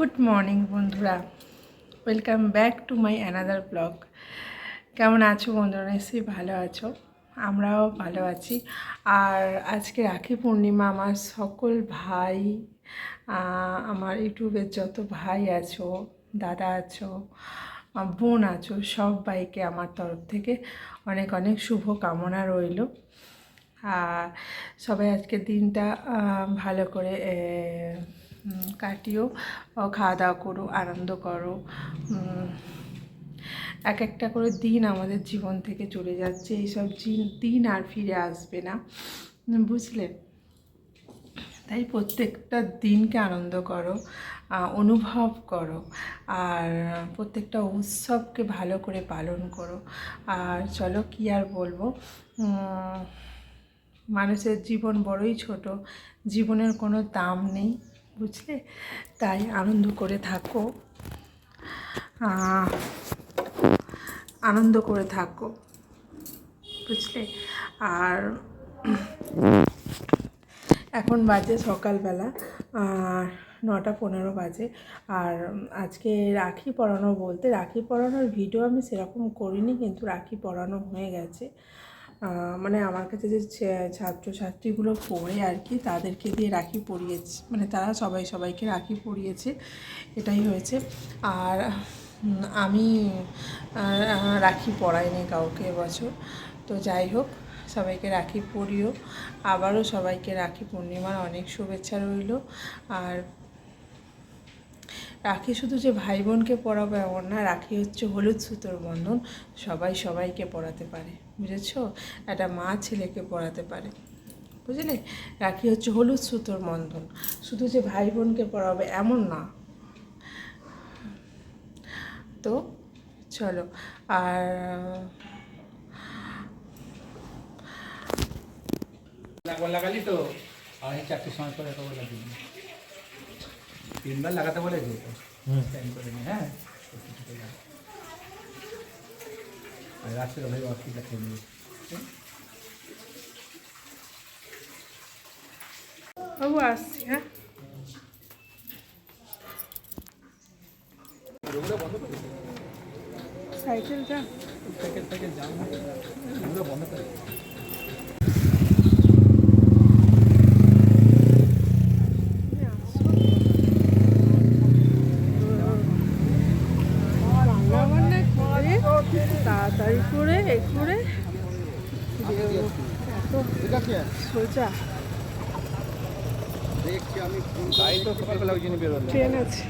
Good morning বন্ধুরা, welcome back to my another blog. কেমন আছো বন্ধুরা? নিশ্চয়ই ভালো আছো, আমরাও ভালো আছি। আর আজকে রাখি পূর্ণিমা। আমার সকল ভাই, আমার ইউটিউবের যত ভাই আছো, দাদা আছো, বোন আছো, সবাইকে আমার তরফ থেকে অনেক অনেক শুভ কামনা রইল। সবাই আজকের দিনটা ভালো করে কাটিও, খাওয়া দাওয়া করো, আনন্দ করো। এক একটা করে দিন আমাদের জীবন থেকে চলে যাচ্ছে, এইসব দিন আর ফিরে আসবে না, বুঝলে? তাই প্রত্যেকটা দিনকে আনন্দ করো, অনুভব করো, আর প্রত্যেকটা উৎসবকে ভালো করে পালন করো। আর চলো, কি আর বলবো, মানুষের জীবন বড়ই ছোট, জীবনের কোনো দাম নেই, বুঝলে? তাই আনন্দ করে থাকো, আনন্দ করে থাকো, বুঝলে? আর এখন বাজে সকালবেলা 9:15 বাজে। আর আজকে রাখি পরানো, বলতে রাখি পরানোর ভিডিও আমি সেরকম করিনি, কিন্তু রাখি পরানো হয়ে গেছে। মানে আমার কাছে যে ছাত্রছাত্রীগুলো পড়ে আর কি, তাদেরকে দিয়ে রাখি পরিয়েছে, মানে তারা সবাইকে রাখি পরিয়েছে, এটাই হয়েছে। আর আমি রাখি পরাইনি কাউকে এবছর। তো যাই হোক, সবাইকে রাখি পরিও। আবারও সবাইকে রাখি পূর্ণিমার অনেক শুভেচ্ছা রইল। আর রাখি শুধু যে ভাই বোনকে পরাবো এমন না, রাখি হচ্ছে হলুদ সুতোর বন্ধন, সবাইকে পরাতে পারে, বুঝেছো? একটা মা ছেলেকে পরাতে পারে, বুঝলে? রাখি হচ্ছে হলুদ সুতোর বন্ধন, শুধু যে ভাই বোনকে পরাবে এমন না। তো চলো, আর লাগালি তো আমি 4টের সময় করে তো বলে দিই, 3বার লাগাতে বলেছি তো, টাইম করে নি। হ্যাঁ, আর রাত্রে ভাই অসুবিধা করবি। বাবু আসছি, হ্যাঁ। সাইকেল যা, সাইকেল জাম এগুলো বন্ধ করে। তাড়াতাড়ি করে সোজা দেখছি আমি, তাই তো সকালবেলা ওই জন্য বেরোলাম। ট্রেন আছে।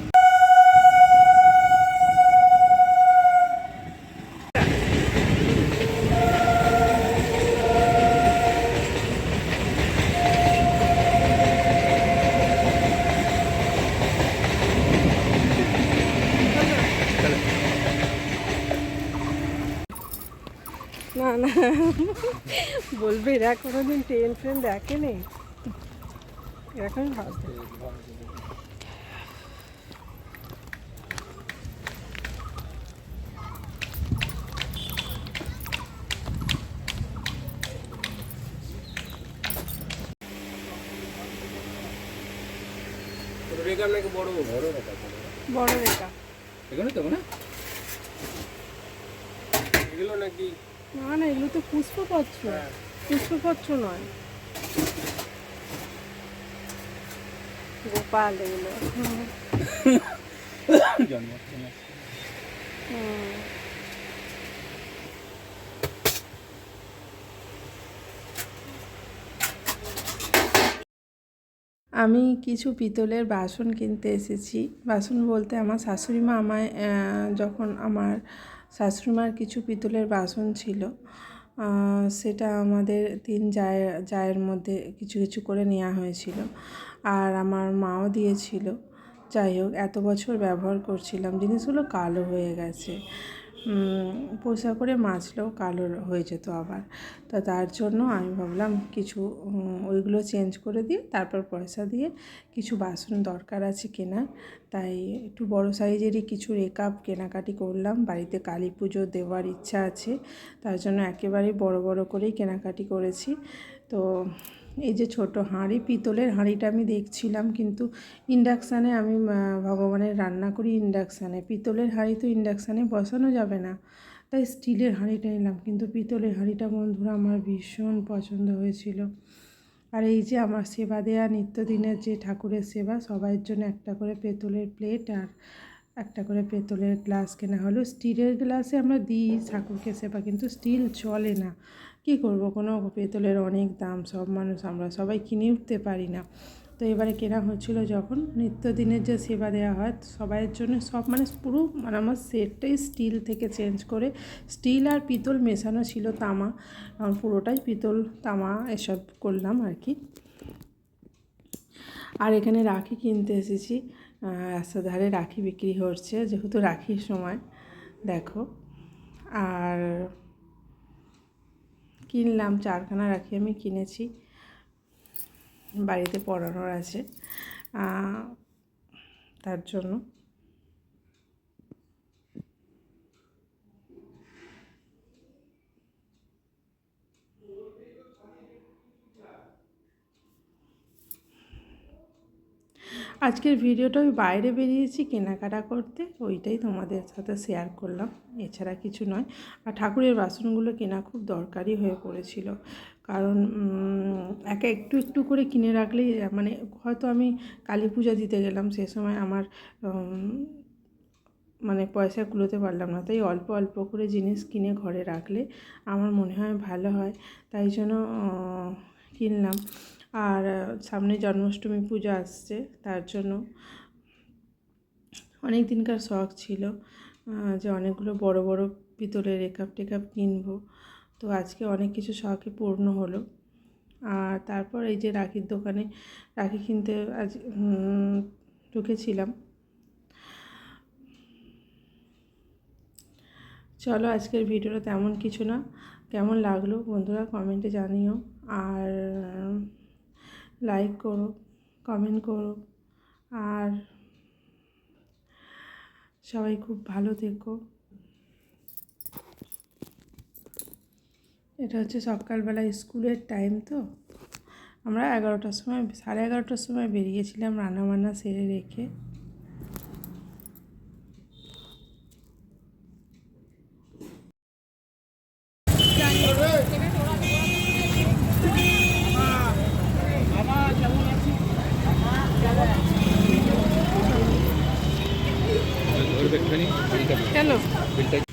না না, বলবে এরা কোনোদিন ট্রেন দেখেনি, এরকমই ভাববে। রেখা নাকি বড় রেখা, বড় রেখা এখানে তো না এগুলো নাকি? না না, এগুলো তো পুষ্পপত্র, পুষ্পপত্র নয়, গোপাল এগুলো। জন্মাষ্টমী। আমি কিছু পিতলের বাসন কিনতে এসেছি। বাসন বলতে আমার শাশুড়ি মা আমায়, যখন আমার শাশুড়িমার কিছু পিতলের বাসন ছিল, সেটা আমাদের 3 জায়ের মধ্যে কিছু কিছু করে নেওয়া হয়েছিল, আর আমার মাও দিয়েছিল। যাই হোক, এত বছর ব্যবহার করছিলাম, জিনিসগুলো কালো হয়ে গেছে, পরিষ্কার করে মাজলেও কালো হয়ে যেত আবার। তো তার জন্য আমি ভাবলাম কিছু ওইগুলো চেঞ্জ করে দিয়ে তারপর পয়সা দিয়ে কিছু বাসন দরকার আছে কেনার। তাই একটু বড় সাইজেরই কিছু রেকাপ কেনাকাটি করলাম। বাড়িতে কালী পুজো দেওয়ার ইচ্ছা আছে, তার জন্য একেবারেই বড় করেই কেনাকাটি করেছি। তো এই যে ছোট হাঁড়ি, পিতলের হাঁড়িটা আমি দেখছিলাম, কিন্তু ইন্ডাকশানে আমি ভগবানের রান্না করি ইন্ডাকশানে, পিতলের হাঁড়ি তো ইন্ডাকশানে বসানো যাবে না, তাই স্টিলের হাঁড়িটা নিলাম। কিন্তু পিতলের হাঁড়িটা বন্ধুরা আমার ভীষণ পছন্দ হয়েছিল। আর এই যে আমার সেবা দেয়া নিত্যদিনের যে ঠাকুরের সেবা, সবাইয়ের জন্য একটা করে পেতলের প্লেট আর একটা করে পেতলের গ্লাস কেনা হলো। স্টিলের গ্লাসে আমরা দিই ঠাকুরকে সেবা, কিন্তু স্টিল চলে না, কি করব, কোনো পেতলের অনেক দাম, সব মানুষ আমরা সবাই কিনে উঠতে পারি না। তো এবারে কেনা হচ্ছিল যখন, নিত্যদিনের যে সেবা দেওয়া হয় সবাইয়ের জন্য, সব মানে পুরো মানে আমার সেটটাই স্টিল থেকে চেঞ্জ করে স্টিল আর পিতল মেশানো ছিল, তামা, পুরোটাই পিতল তামা এসব করলাম আর কি। আর এখানে রাখি কিনতে এসেছি, রাস্তার ধারে রাখি বিক্রি হচ্ছে, যেহেতু রাখির সময় দেখো। আর কিনলাম 4খানা রাখি আমি কিনেছি, বাড়িতে পরানোর আছে তার জন্য। আজকের ভিডিওটা আমি বাইরে বেরিয়েছি কেনাকাটা করতে, ওইটাই তোমাদের সাথে শেয়ার করলাম, এছাড়া কিছু নয়। আর ঠাকুরের বাসনগুলো কেনা খুব দরকারি হয়ে পড়েছিল, কারণ একটু একটু করে কিনে রাখলেই, মানে হয়তো আমি কালী পূজা দিতে গেলাম, সে সময় আমার মানে পয়সা কুলোতে পারলাম না, তাই অল্প অল্প করে জিনিস কিনে ঘরে রাখলে আমার মনে হয় ভালো হয়, তাই জন্য কিনলাম। আর সামনে জন্মাষ্টমী পূজা আসছে, তার জন্য অনেক দিনকার শখ ছিল যে অনেকগুলো বড় বড় পিতলের একাপ টেকাপ কিনবো, তো আজকে অনেক কিছু শখই পূর্ণ হলো। আর তারপর এই যে রাখির দোকানে রাখি কিনতে আজ ঢুকেছিলাম। চলো, আজকের ভিডিওটা তেমন কিছু না, কেমন লাগলো বন্ধুরা কমেন্টে জানিও, আর লাইক করো, কমেন্ট করো, আর সবাই খুব ভালো থেকো। এটা হচ্ছে সকালবেলা স্কুলের টাইম, তো আমরা 11টার সময়, 11:30টার সময় বেরিয়েছিলাম রান্নাবান্না সেরে রেখে। কেন এটা